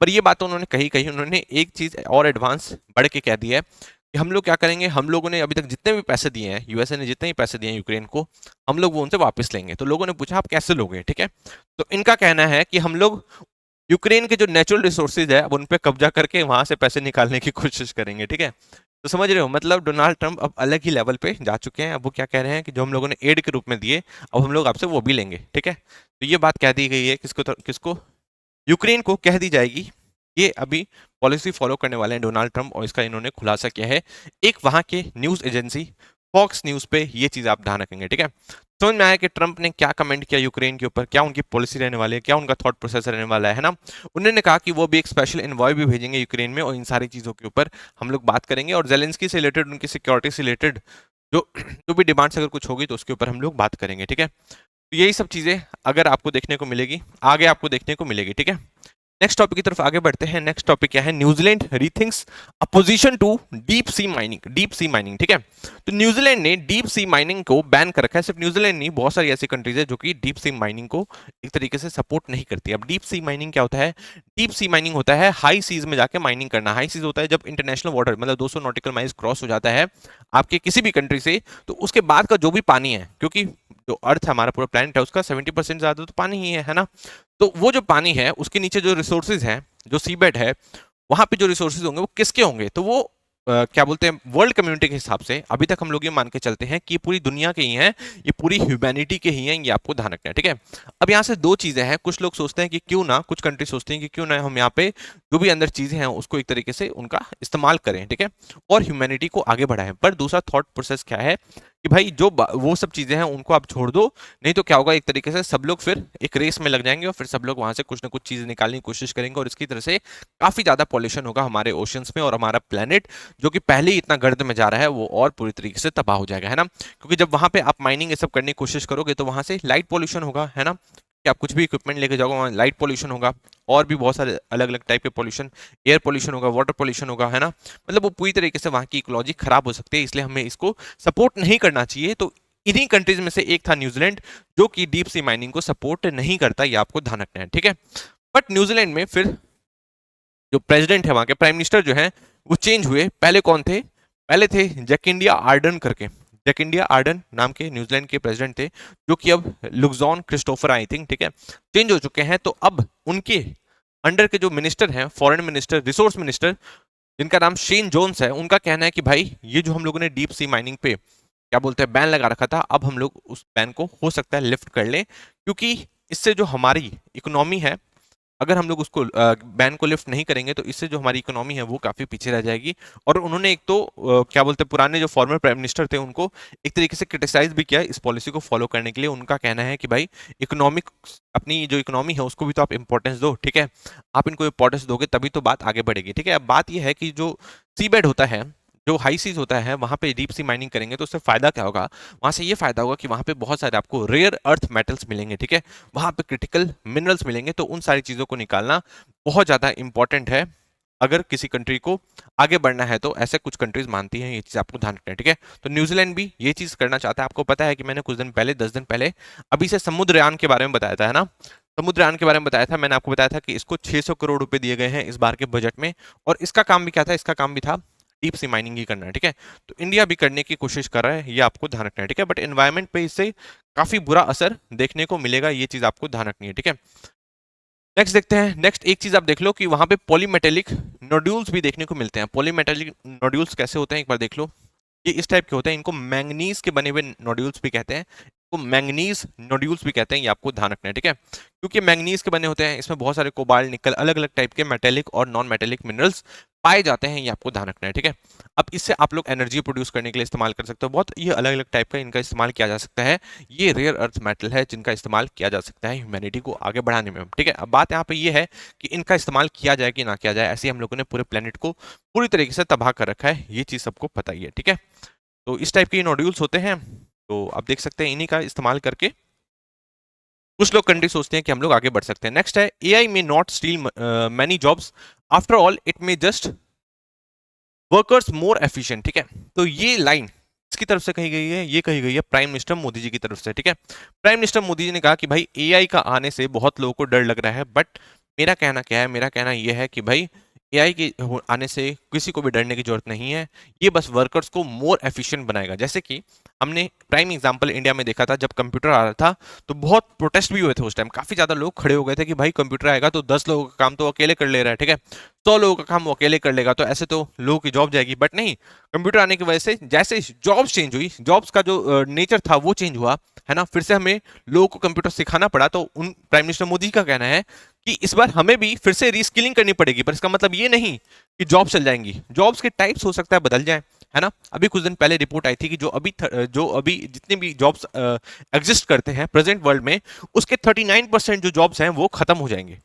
[SPEAKER 1] पर ये बात उन्होंने कही कही उन्होंने एक चीज़ और एडवांस बढ़ के कह दी है कि हम लोग क्या करेंगे, हम लोगों ने अभी तक जितने भी पैसे दिए हैं, यूएसए ने जितने भी पैसे दिए हैं यूक्रेन को, हम लोग वो उनसे वापस लेंगे। तो लोगों ने पूछा आप कैसे लोगे, ठीक है। तो इनका कहना है कि हम लोग यूक्रेन के जो नेचुरल रिसोर्सेज है अब उन पे कब्जा करके वहां से पैसे निकालने की कोशिश करेंगे, ठीक है। तो समझ रहे हो, मतलब डोनाल्ड ट्रंप अब अलग ही लेवल पे जा चुके हैं। अब वो क्या कह रहे हैं कि जो हम लोगों ने एड के रूप में दिए अब हम लोग आपसे वो भी लेंगे, ठीक है। तो ये बात कह दी गई है किसको, यूक्रेन को कह दी जाएगी। ये अभी पॉलिसी फॉलो करने वाले हैं डोनाल्ड ट्रंप और इसका इन्होंने खुलासा किया है। एक वहां के न्यूज एजेंसी फॉक्स न्यूज पे ये चीज आप ध्यान रखेंगे, ठीक है। समझ में आया कि ट्रंप ने क्या कमेंट किया यूक्रेन के ऊपर, क्या उनकी पॉलिसी रहने वाली है, क्या उनका थॉट प्रोसेस रहने वाला है ना। उन्होंने कहा कि वो भी एक स्पेशल एनवॉय भी भेजेंगे यूक्रेन में और इन सारी चीजों के ऊपर हम लोग बात करेंगे और जेलेंस्की से रिलेटेड, उनकी सिक्योरिटी से रिलेटेड जो जो भी डिमांड्स अगर कुछ होगी तो उसके ऊपर हम लोग बात करेंगे, ठीक है। तो यही सब चीजें अगर आपको देखने को मिलेगी, आगे आपको देखने को मिलेगी, ठीक है। नेक्स्ट टॉपिक की तरफ आगे बढ़ते हैं। नेक्स्ट टॉपिक क्या है, New Zealand rethinks opposition to deep sea mining. Deep sea mining, ठीक है। तो न्यूजीलैंड ने डीप सी माइनिंग को बैन कर रखा है। सिर्फ न्यूजीलैंड नहीं, बहुत सारी ऐसी कंट्रीज है जो कि डीप सी माइनिंग को एक तरीके से सपोर्ट नहीं करती। अब डीप सी माइनिंग क्या होता है, डीप सी माइनिंग होता है हाई सीज में जाके माइनिंग करना। हाई सीज होता है जब इंटरनेशनल वाटर मतलब 200 नॉटिकल माइल्स क्रॉस हो जाता है आपके किसी भी कंट्री से, तो उसके बाद का जो भी पानी है, क्योंकि जो अर्थ है हमारा पूरा प्लैनेट है उसका 70% ज्यादा तो पानी ही है ना। तो वो जो पानी है उसके नीचे जो रिसोर्सेज हैं, जो सीबेड है, वहां पे जो रिसोर्सेज होंगे वो किसके होंगे, तो वो क्या बोलते हैं, वर्ल्ड कम्युनिटी के हिसाब से अभी तक हम लोग ये मान के चलते हैं कि ये पूरी दुनिया के ही हैं, ये पूरी ह्यूमैनिटी के ही हैं। ये आपको ध्यान रखना है, ठीक है। अब यहाँ से दो चीजें हैं, कुछ लोग सोचते हैं कि क्यों ना, कुछ कंट्री सोचते हैं कि क्यों ना हम यहाँ पे जो भी अंदर चीजें हैं उसको एक तरीके से उनका इस्तेमाल करें, ठीक है, और ह्यूमैनिटी को आगे बढ़ाएं। पर दूसरा थॉट प्रोसेस क्या है कि भाई जो वो सब चीजें हैं उनको आप छोड़ दो, नहीं तो क्या होगा, एक तरीके से सब लोग फिर एक रेस में लग जाएंगे और फिर सब लोग वहां से कुछ ना कुछ चीजें निकालने की कोशिश करेंगे और इसकी तरह से काफी ज्यादा पॉल्यूशन होगा हमारे ओशंस में और हमारा प्लेनेट जो कि पहले ही इतना गर्द में जा रहा है वो और पूरी तरीके से तबाह हो जाएगा, है ना। क्योंकि जब वहां पे आप माइनिंग ये सब करने की कोशिश करोगे तो वहां से लाइट पॉल्यूशन होगा, है ना, कि आप कुछ भी इक्विपमेंट लेके जाओगे वहाँ लाइट पॉल्यूशन होगा और भी बहुत सारे अलग अलग टाइप के पॉल्यूशन, एयर पॉल्यूशन होगा, वाटर पॉल्यूशन होगा, है ना। मतलब वो पूरी तरीके से वहाँ की इकोलॉजी खराब हो सकती है, इसलिए हमें इसको सपोर्ट नहीं करना चाहिए। तो इन्हीं कंट्रीज में से एक था न्यूजीलैंड जो कि डीप सी माइनिंग को सपोर्ट नहीं करता, ये आपको ध्यान रखना है, ठीक है। बट न्यूजीलैंड में फिर जो प्रेसिडेंट है, वहां के प्राइम मिनिस्टर जो है वो चेंज हुए। पहले कौन थे, पहले थे जैकिंडिया आर्डन करके, जैकिंडिया आर्डन नाम के न्यूजीलैंड के प्रेसिडेंट थे, जो कि अब लुक्सॉन क्रिस्टोफर आई थिंक, ठीक है, चेंज हो चुके हैं। तो अब उनके अंडर के जो मिनिस्टर हैं, फॉरेन मिनिस्टर, रिसोर्स मिनिस्टर, जिनका नाम शेन जोन्स है, उनका कहना है कि भाई ये जो हम लोगों ने डीप सी माइनिंग पे क्या बोलते हैं बैन लगा रखा था, अब हम लोग उस बैन को हो सकता है लिफ्ट कर लें, क्योंकि इससे जो हमारी इकोनॉमी है, अगर हम लोग उसको बैन को लिफ्ट नहीं करेंगे तो इससे जो हमारी इकोनॉमी है वो काफी पीछे रह जाएगी। और उन्होंने एक तो क्या बोलते हैं पुराने जो फॉर्मर प्राइम मिनिस्टर थे उनको एक तरीके से क्रिटिसाइज भी किया इस पॉलिसी को फॉलो करने के लिए। उनका कहना है कि भाई इकोनॉमिक, अपनी जो इकोनॉमी है उसको भी तो आप इंपॉर्टेंस दो, ठीक है, आप इनको इंपॉर्टेंस दोगे तभी तो बात आगे बढ़ेगी, ठीक है। अब बात यह है कि जो सीबेड होता है, जो हाई सीज होता है, वहां पे डीप सी माइनिंग करेंगे तो उससे फायदा क्या होगा, वहां से ये फायदा होगा कि वहां पे बहुत सारे आपको रेयर अर्थ मेटल्स मिलेंगे, ठीक है, वहां पे क्रिटिकल मिनरल्स मिलेंगे। तो उन सारी चीजों को निकालना बहुत ज्यादा इंपॉर्टेंट है अगर किसी कंट्री को आगे बढ़ना है, तो ऐसे कुछ कंट्रीज मानती हैं, ये चीज आपको ध्यान रखना है, ठीक है। तो न्यूजीलैंड भी ये चीज करना चाहता है। आपको पता है कि मैंने कुछ दिन पहले, 10 दिन पहले अभी से समुद्रयान के बारे में बताया था, है ना, समुद्रयान के बारे में बताया था। मैंने आपको बताया था कि इसको 600 करोड़ रुपए दिए गए हैं इस बार के बजट में, और इसका काम भी क्या था, इसका काम भी था डीप सी माइनिंग ही करना है, ठीक है। तो इंडिया भी करने की कोशिश कर रहा है, ये आपको ध्यान रखना है, ठीक है। बट एनवायरमेंट पे इससे काफी बुरा असर देखने को मिलेगा, ये चीज आपको ध्यान रखनी है, ठीक है। नेक्स्ट देखते हैं। नेक्स्ट एक चीज आप देख लो कि वहां पे पॉलीमेटेलिक नोड्यूल्स भी देखने को मिलते हैं। पॉलीमेटेलिक नोड्यूल्स कैसे होते हैं एक बार देख लो, ये इस टाइप के होते हैं, इनको मैंगनीज के बने हुए नोड्यूल्स भी कहते हैं, इनको मैंगनीज नोड्यूल्स भी कहते हैं, ये आपको ध्यान रखना है, ठीक है। क्योंकि मैंगनीज के बने होते हैं, इसमें बहुत सारे कोबाल्ट, निकल, अलग अलग टाइप के मेटेलिक और नॉन मेटेलिक मिनरल्स पाए जाते हैं, ये आपको ध्यान रखना है, ठीक है। अब इससे आप लोग एनर्जी प्रोड्यूस करने के लिए इस्तेमाल कर सकते हो, बहुत ये अलग अलग टाइप का इनका इस्तेमाल किया जा सकता है। ये रेयर अर्थ मेटल है जिनका इस्तेमाल किया जा सकता है ह्यूमैनिटी को आगे बढ़ाने में, ठीक है। अब बात यहाँ पे ये है कि इनका इस्तेमाल किया जाए कि ना किया जाए, ऐसे हम लोगों ने पूरे प्लेनेट को पूरी तरीके से तबाह कर रखा है, ये चीज सबको पता ही है, ठीक है। तो इस टाइप के नोड्यूल्स होते हैं, तो आप देख सकते हैं इन्हीं का इस्तेमाल करके कुछ लोग कंट्री सोचते हैं कि हम लोग आगे बढ़ सकते हैं। नेक्स्ट है एआई में not steel many jobs, after all it may just workers more efficient, ठीक है। तो ये लाइन इसकी तरफ से कही गई है, ये कही गई है प्राइम मिनिस्टर मोदी जी की तरफ से, ठीक है। प्राइम मिनिस्टर मोदी जी ने कहा कि भाई एआई का आने से बहुत लोगों को डर लग रहा है, बट मेरा कहना क्या है, मेरा कहना यह है कि भाई एआई के आने से किसी को भी डरने की जरूरत नहीं है। ये बस वर्कर्स को मोर एफिशिएंट बनाएगा। जैसे कि हमने प्राइम एग्जांपल इंडिया में देखा था, जब कंप्यूटर आ रहा था तो बहुत प्रोटेस्ट भी हुए थे उस टाइम, काफी ज्यादा लोग खड़े हो गए थे कि भाई कंप्यूटर आएगा तो 10 लोगों का काम तो अकेले कर ले रहा है, ठीक है, 100 लोगों का काम वो अकेले कर लेगा, तो ऐसे तो लोगों की जॉब जाएगी। बट नहीं, कंप्यूटर आने की वजह से जैसे जॉब्स चेंज हुई, जॉब्स का जो नेचर था वो चेंज हुआ, है ना, फिर से हमें लोगों को कंप्यूटर सिखाना पड़ा। तो उन प्राइम मिनिस्टर मोदी का कहना है कि इस बार हमें भी फिर से रीस्किलिंग करनी पड़ेगी, पर इसका मतलब ये नहीं कि जॉब चल जाएंगी, जॉब्स के टाइप्स हो सकता है बदल जाए, है ना। अभी कुछ दिन पहले रिपोर्ट आई थी कि जो अभी जितने भी जॉब्स एग्जिस्ट करते हैं प्रेजेंट वर्ल्ड में, उसके 39% जो जॉब्स हैं वो खत्म हो जाएंगे,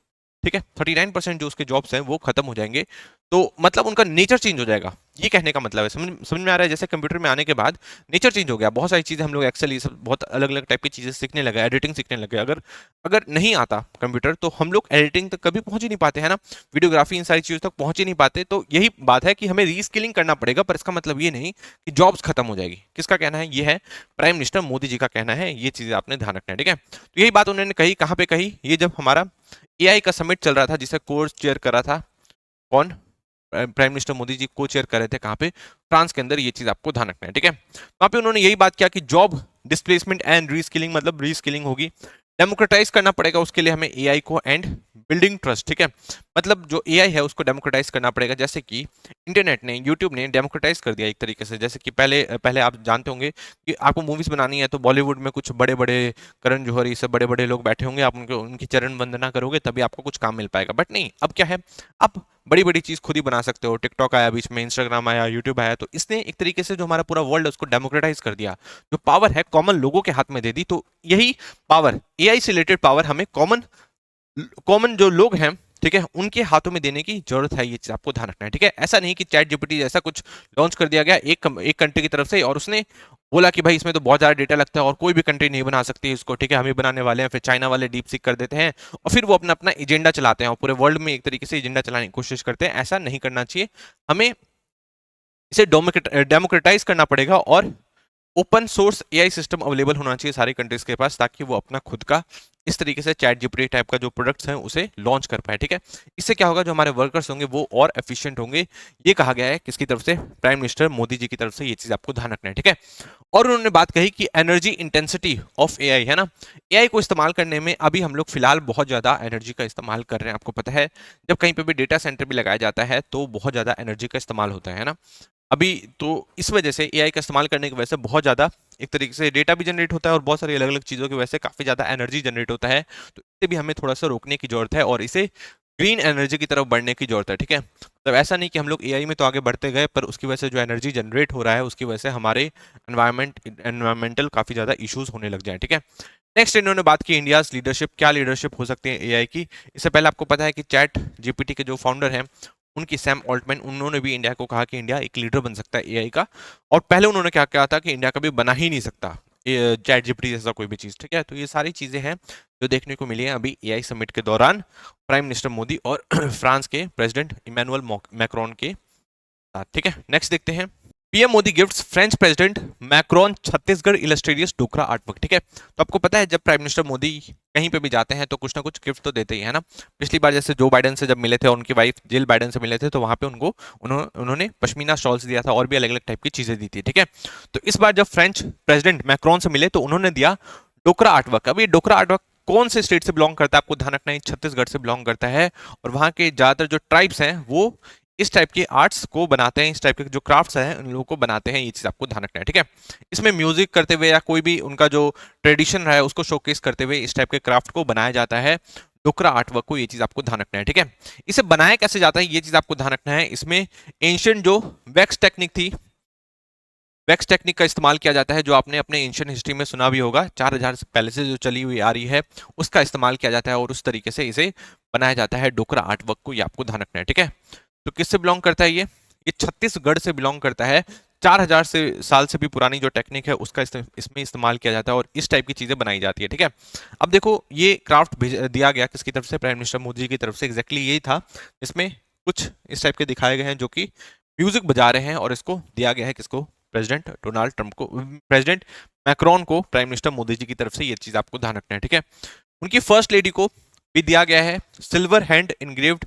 [SPEAKER 1] ठीक है। 39% जो उसके जॉब्स हैं वो खत्म हो जाएंगे, तो मतलब उनका नेचर चेंज हो जाएगा, ये कहने का मतलब है। समझ में आ रहा है? जैसे कंप्यूटर में आने के बाद नेचर चेंज हो गया, बहुत सारी चीजें हम लोग एक्सेल ये सब बहुत अलग अलग टाइप की चीजें सीखने लगे, एडिटिंग सीखने लगे। अगर अगर नहीं आता कंप्यूटर तो हम लोग एडिटिंग तक कभी पहुंच ही नहीं पाते, है ना, वीडियोग्राफी, इन सारी चीजों तक पहुंच ही नहीं पाते। तो यही बात है कि हमें रीस्किलिंग करना पड़ेगा, पर इसका मतलब ये नहीं कि जॉब्स खत्म हो जाएगी। किसका कहना है? ये है प्राइम मिनिस्टर मोदी जी का कहना है। ये चीजें आपने ध्यान रखना है, ठीक है। तो यही बात उन्होंने कही, कहाँ पे कही? ये जब हमारा एआई का समिट चल रहा था, जिसे कोर्स चेयर कर रहा था कौन? प्राइम मिनिस्टर मोदी जी को चेयर कर रहे थे, कहाँ पे? फ्रांस के अंदर। ये चीज आपको ध्यान रखना है, ठीक है। वहां पे उन्होंने यही बात किया कि जॉब डिस्प्लेसमेंट एंड रीस्किलिंग, मतलब रीस्किलिंग होगी, डेमोक्रेटाइज करना पड़ेगा उसके लिए हमें एआई को, एंड बिल्डिंग ट्रस्ट, ठीक है। मतलब जो एआई है उसको डेमोक्रेटाइज करना पड़ेगा, जैसे कि इंटरनेट ने, यूट्यूब ने डेमोक्रेटाइज कर दिया एक तरीके से। जैसे कि पहले पहले आप जानते होंगे कि आपको मूवीज बनानी है तो बॉलीवुड में कुछ बड़े बड़े करण जौहर, ये सब बड़े बड़े लोग बैठे होंगे, आप उनके उनकी चरण वंदना करोगे तभी आपको कुछ काम मिल पाएगा। बट नहीं, अब क्या है, आप बड़ी बड़ी चीज खुद ही बना सकते हो। टिकटॉक आया बीच में, इंस्टाग्राम आया, यूट्यूब आया, तो इसने एक तरीके से जो हमारा पूरा वर्ल्ड है उसको डेमोक्रेटाइज कर दिया, जो पावर है कॉमन लोगों के हाथ में दे दी। तो यही पावर, एआई से रिलेटेड पावर हमें कॉमन कॉमन जो लोग हैं, ठीक है, उनके हाथों में देने की जरूरत है। ये चीज आपको ध्यान रखना है, ठीक है। ऐसा नहीं कि चैट जीपीटी जैसा कुछ लॉन्च कर दिया गया एक कंट्री की तरफ से, और उसने बोला कि भाई इसमें तो बहुत ज्यादा डेटा लगता है और कोई भी कंट्री नहीं बना सकती इसको, ठीक है, हम ही बनाने वाले हैं। फिर चाइना वाले डीप सीक कर देते हैं और फिर वो अपना अपना एजेंडा चलाते हैं और पूरे वर्ल्ड में एक तरीके से एजेंडा चलाने की कोशिश करते हैं। ऐसा नहीं करना चाहिए, हमें इसे डेमोक्रेटाइज करना पड़ेगा, और open source AI system available होना चाहिए सारी कंट्रीज के पास, ताकि वो अपना खुद का इस तरीके से चैट जीपीटी टाइप का जो प्रोडक्ट्स हैं उसे लॉन्च कर पाए, ठीक है। इससे क्या होगा, जो हमारे वर्कर्स होंगे वो और एफिशिएंट होंगे। ये कहा गया है किसकी तरफ से? प्राइम मिनिस्टर मोदी जी की तरफ से। ये चीज आपको ध्यान रखना है, ठीक है। और उन्होंने बात कही कि एनर्जी इंटेंसिटी ऑफ एआई, है ना, एआई को इस्तेमाल करने में अभी हम लोग फिलहाल बहुत ज्यादा एनर्जी का इस्तेमाल कर रहे हैं। आपको पता है जब कहीं पे भी डेटा सेंटर भी लगाया जाता है तो बहुत ज्यादा एनर्जी का इस्तेमाल होता है ना अभी। तो इस वजह से एआई का इस्तेमाल करने की वजह से बहुत ज़्यादा एक तरीके से डेटा भी जनरेट होता है और बहुत सारी अलग अलग चीज़ों की वजह से काफ़ी ज़्यादा एनर्जी जनरेट होता है। तो इसे भी हमें थोड़ा सा रोकने की जरूरत है और इसे ग्रीन एनर्जी की तरफ बढ़ने की जरूरत है, ठीक है। तो ऐसा नहीं कि हम लोग एआई में तो आगे बढ़ते गए, पर उसकी वजह से जो एनर्जी जनरेट हो रहा है उसकी वजह से हमारे एनवायरमेंटल काफ़ी ज़्यादा इश्यूज होने लग जाए, ठीक है। नेक्स्ट इन्होंने बात की इंडिया लीडरशिप, क्या लीडरशिप हो सकती है एआई की। इससे पहले आपको पता है कि चैट जीपीटी के जो फाउंडर हैं उनकी सैम ऑल्टमैन, उन्होंने भी इंडिया को कहा कि इंडिया एक लीडर बन सकता है एआई का। और पहले उन्होंने क्या कहा था कि इंडिया कभी बना ही नहीं सकता चैट जीपीटी जैसा कोई भी चीज, ठीक है। तो ये सारी चीजें हैं जो देखने को मिली है अभी एआई समिट के दौरान प्राइम मिनिस्टर मोदी और फ्रांस के प्रेसिडेंट इमैनुअल मैक्रोन के साथ, ठीक है। नेक्स्ट देखते हैं, PM Modi gifts French president Macron Chhattisgarh illustrious Dokra art work, ठीक है। तो आपको पता है जब प्राइम मिनिस्टर मोदी कहीं पे भी जाते हैं तो कुछ ना कुछ गिफ्ट तो देते ही है ना। पिछली बार जैसे जो बाइडेन से जब मिले थे और उनकी वाइफ जिल बाइडेन से मिले थे तो वहां पे उन्होंने पश्मीना शॉल्स दिया था और भी अलग अलग टाइप की चीजें दी थी, ठीक है। तो इस बार जब फ्रेंच प्रेसिडेंट मैक्रोन से मिले तो उन्होंने दिया डोकरा आर्ट वर्क। अब ये डोकरा आर्ट वर्क कौन से स्टेट से बिलोंग करता है आपको ध्यान रखना है, छत्तीसगढ़ से बिलोंग करता है। और वहां के ज्यादातर जो ट्राइब्स हैं वो इस टाइप के आर्ट्स को बनाते हैं, इस टाइप के जो क्राफ्ट्स हैं उन लोगों को बनाते हैं। ये चीज आपको ध्यान रखना है, ठीक है। इसमें म्यूजिक करते हुए या कोई भी उनका जो ट्रेडिशन रहा है उसको शोकेस करते हुए इस टाइप के क्राफ्ट को बनाया जाता है, डोकरा आर्ट वर्क को। ये चीज आपको ध्यान रखना है, ठीक है। इसे बनाया कैसे जाता है ये चीज आपको ध्यान रखना है। इसमें एंशियंट जो वैक्स टेक्निक थी, वैक्स टेक्निक का इस्तेमाल किया जाता है, जो आपने अपने एंशियंट हिस्ट्री में सुना भी होगा, 4000 से पहले से जो चली हुई आ रही है उसका इस्तेमाल किया जाता है और उस तरीके से इसे बनाया जाता है डोकरा आर्ट वर्क को। ये आपको ध्यान रखना है, ठीक है। तो किससे बिलोंग करता है ये छत्तीसगढ़ से बिलोंग करता है। 4000 से साल से भी पुरानी जो टेक्निक है उसका इसमें इस्तेमाल किया जाता है और इस टाइप की चीजें बनाई जाती है, ठीक है। अब देखो ये क्राफ्ट दिया गया किसकी तरफ से? प्राइम मिनिस्टर मोदी जी की तरफ से। एग्जैक्टली यही था, इसमें कुछ इस टाइप के दिखाए गए हैं जो कि म्यूजिक बजा रहे हैं और इसको दिया गया है किसको, प्रेसिडेंट डोनाल्ड ट्रंप को, प्रेसिडेंट मैक्रोन को प्राइम मिनिस्टर मोदी जी की तरफ से, ये चीज आपको ध्यान रखना है, ठीक है। उनकी फर्स्ट लेडी को भी दिया गया है silver hand engraved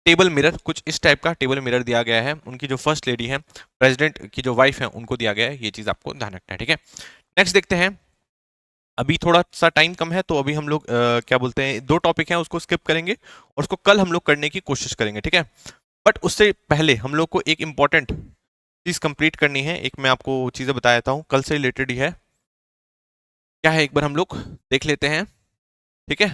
[SPEAKER 1] table mirror, कुछ इस टाइप का टेबल मिरर दिया गया है। उनकी जो फर्स्ट लेडी है, प्रेसिडेंट की जो वाइफ है, उनको दिया गया है, ये चीज आपको ध्यान रखना है, ठीक है। नेक्स्ट देखते हैं, अभी थोड़ा सा टाइम कम है तो अभी हम लोग क्या बोलते हैं, 2 टॉपिक हैं उसको स्किप करेंगे और उसको कल हम लोग करने की कोशिश करेंगे, ठीक है। बट उससे पहले हम लोग को एक इंपॉर्टेंट चीज कंप्लीट करनी है। एक मैं आपको चीजें बता देता हूँ, कल से रिलेटेड ही है, क्या है एक बार हम लोग देख लेते हैं, ठीक है।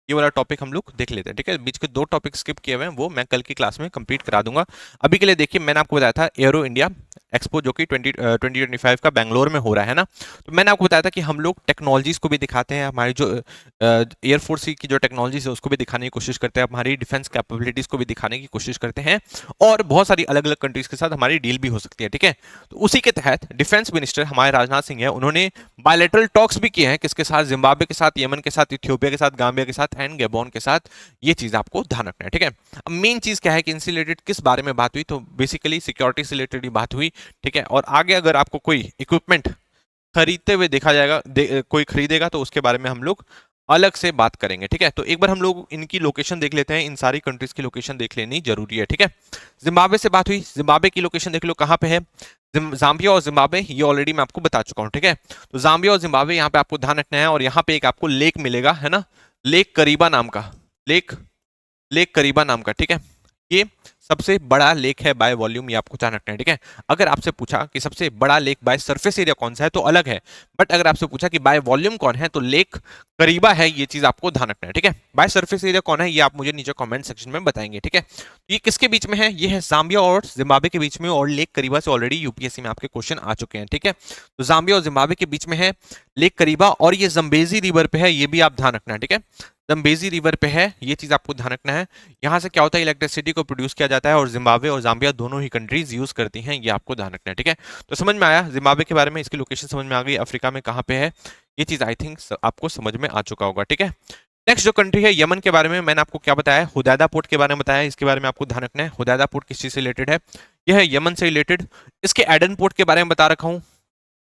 [SPEAKER 1] ये वाला टॉपिक हम लोग देख लेते हैं, ठीक है। बीच के 2 टॉपिक स्किप किए हुए हैं वो मैं कल की क्लास में कंप्लीट करा दूंगा। अभी के लिए देखिए, मैंने आपको बताया था एरो इंडिया एक्सपो जो कि 2025 का बेंगलोर में हो रहा है ना, तो मैंने आपको बताया था कि हम लोग टेक्नोलॉजीज को भी दिखाते हैं, हमारी जो एयरफोर्स की जो टेक्नोलॉजीज है उसको भी दिखाने की कोशिश करते हैं, हमारी डिफेंस कैपेबिलिटीज को भी दिखाने की कोशिश करते हैं, और बहुत सारी अलग अलग कंट्रीज के साथ हमारी डील भी हो सकती है, ठीक है। तो उसी के तहत डिफेंस मिनिस्टर हमारे राजनाथ सिंह है, उन्होंने बायलैटरल टॉक्स भी किए हैं, किसके साथ, जिम्बाब्वे के साथ, यमन के साथ, इथियोपिया के साथ, गाम्बिया के साथ एंड गैबोन के साथ। ये चीज आपको ध्यान रखना है, ठीक है। अब मेन चीज क्या है कि इनसे रिलेटेड किस बारे में बात हुई, तो बेसिकली सिक्योरिटी से रिलेटेड ही बात हुई, ठीक है। और आगे अगर आपको कोई इक्विपमेंट खरीदते हुए देखा जाएगा, कोई खरीदेगा तो उसके बारे में हम लोग अलग से बात करेंगे, ठीक है। तो एक बार हम लोग इनकी लोकेशन देख लेते हैं, इन सारी कंट्रीज की लोकेशन देख लेनी जरूरी है, ठीक है। जिम्बाब्वे से बात हुई, जिम्बाब्वे की लोकेशन देख लो कहाँ पे है, जाम्बिया और जिम्बाब्वे, ये ऑलरेडी मैं आपको बता चुका हूँ, ठीक है। तो जाम्बिया और जिम्बाब्वे यहाँ पे आपको ध्यान रखना है, और यहाँ पे एक आपको लेक मिलेगा, है ना, लेक करीबा नाम का, लेक लेक करीबा नाम का, ठीक है। ये सबसे बड़ा लेक है बाय वॉल्यूम, ये आपको ध्यान रखना है, ठीक है। अगर आपसे पूछा कि सबसे बड़ा लेक बाय सरफेस एरिया कौन सा है तो अलग है, बट अगर आपसे पूछा कि बाय वॉल्यूम कौन है तो लेक करीबा है, ये चीज आपको ध्यान रखना है, ठीक है। बाय सरफेस एरिया कौन है ये आप मुझे नीचे कमेंट सेक्शन में बताएंगे, ठीक है। ये किसके बीच में है, ये है जाम्बिया और जिम्बाब्वे के बीच में, और लेक करीबा से ऑलरेडी यूपीएससी में आपके क्वेश्चन आ चुके हैं, ठीक है। तो जाम्बिया और जिम्बाब्वे के बीच में है लेक करीबा, और ये जम्बेजी रिवर पे है, ये भी आप ध्यान रखना है, ठीक है। जम्बेजी रिवर पे है, ये चीज आपको ध्यान रखना है। यहाँ से क्या होता है, इलेक्ट्रिसिटी को प्रोड्यूस किया जाता है, और जिम्बाब्वे और जाम्बिया दोनों ही कंट्रीज यूज करती हैं, ये आपको ध्यान रखना है, ठीक है। तो समझ में आया जिम्बाब्वे के बारे में, इसकी लोकेशन समझ में आ गई, अफ्रीका में कहाँ पे है, ये चीज आई थिंक आपको समझ में आ चुका होगा, ठीक है। नेक्स्ट जो कंट्री है यमन के बारे में मैंने आपको क्या बताया, हुदैदा पोर्ट के बारे में बताया, इसके बारे में आपको ध्यान रखना है। हुदैदा पोर्ट किस चीज से रिलेटेड है, यह है यमन से रिलेटेड। इसके एडन पोर्ट के बारे में बता रखा हूँ,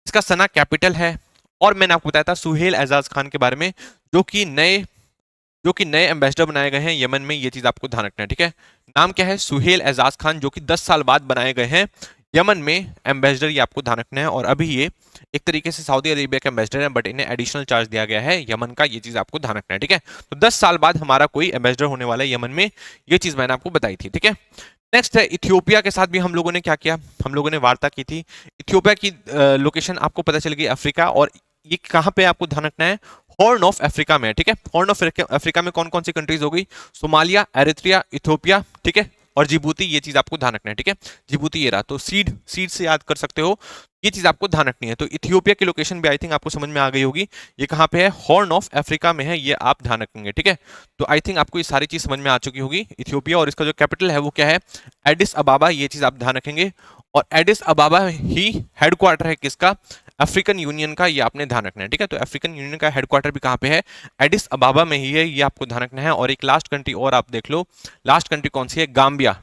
[SPEAKER 1] इसका सना कैपिटल है, और मैंने आपको बताया था सुहेल एजाज खान के बारे में, जो कि नए एम्बेसडर बनाए गए हैं यमन में, ये चीज आपको ध्यान रखना है, ठीक है। नाम क्या है, सुहेल एजाज खान, जो कि 10 साल बाद बनाए गए हैं यमन में एम्बेसडर, ये आपको ध्यान रखना है। और अभी ये एक तरीके से सऊदी अरेबिया के एम्बेसडर हैं, बट इन्हें एडिशनल चार्ज दिया गया है यमन का, ये चीज आपको ध्यान रखना है, ठीक है। तो 10 साल बाद हमारा कोई एम्बेसडर होने वाला है यमन में, ये चीज मैंने आपको बताई थी, ठीक है। नेक्स्ट है इथियोपिया के साथ भी हम लोगों ने क्या किया, हम लोगों ने वार्ता की थी। इथियोपिया की लोकेशन आपको पता चल गई अफ्रीका, और ये कहाँ पे आपको ध्यान रखना है, हॉर्न ऑफ अफ्रीका में, ठीक है। हॉर्न ऑफ अफ्रीका में कौन कौन सी कंट्रीज होगी, सोमालिया, एरिथ्रिया, इथियोपिया, ठीक है, और जिबूती, ये चीज आपको ध्यान रखना है, ठीक है। जिबूती ये रहा, तो सीड से याद कर सकते हो, ये चीज आपको ध्यान रखनी है। तो इथियोपिया की लोकेशन भी आई थिंक आपको समझ में आ गई होगी, ये कहाँ पे है, हॉर्न ऑफ अफ्रीका में है, ये आप ध्यान रखेंगे, ठीक है। तो आई थिंक आपको ये सारी चीज समझ में आ चुकी होगी। इथियोपिया, और इसका जो कैपिटल है वो क्या है, एडिस अबाबा, ये चीज आप ध्यान रखेंगे। और एडिस अबाबा ही हेडक्वार्टर है किसका, अफ्रीकन यूनियन का, ये आपने ध्यान रखना है, ठीक है। तो अफ्रीकन यूनियन का हेडक्वार्टर भी कहाँ पे है, एडिस अबाबा में ही है, ये आपको ध्यान रखना है। और एक लास्ट कंट्री और आप देख लो, लास्ट कंट्री कौन सी है, गाम्बिया,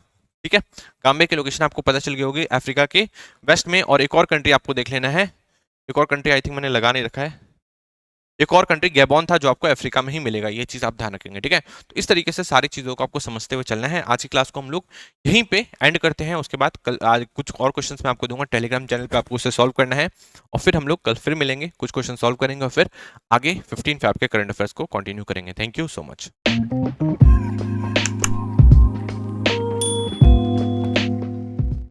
[SPEAKER 1] ठीक है। गाम्बिया की लोकेशन आपको पता चल गई होगी अफ्रीका के वेस्ट में। और एक और कंट्री आपको देख लेना है, एक और कंट्री आई थिंक मैंने लगा नहीं रखा है, एक और कंट्री गैबोन था जो आपको अफ्रीका में ही मिलेगा, ये चीज आप ध्यान रखेंगे, ठीक है। तो इस तरीके से सारी चीजों को आपको समझते हुए चलना है। आज की क्लास को हम लोग यहीं पे एंड करते हैं, उसके बाद कल आज कुछ और क्वेश्चंस मैं आपको दूंगा टेलीग्राम चैनल पे, आपको उसे सॉल्व करना है, और फिर हम लोग कल फिर मिलेंगे, कुछ क्वेश्चन सॉल्व करेंगे, और फिर आगे 15 फैब के करंट अफेयर्स को कंटिन्यू करेंगे। Thank you so much.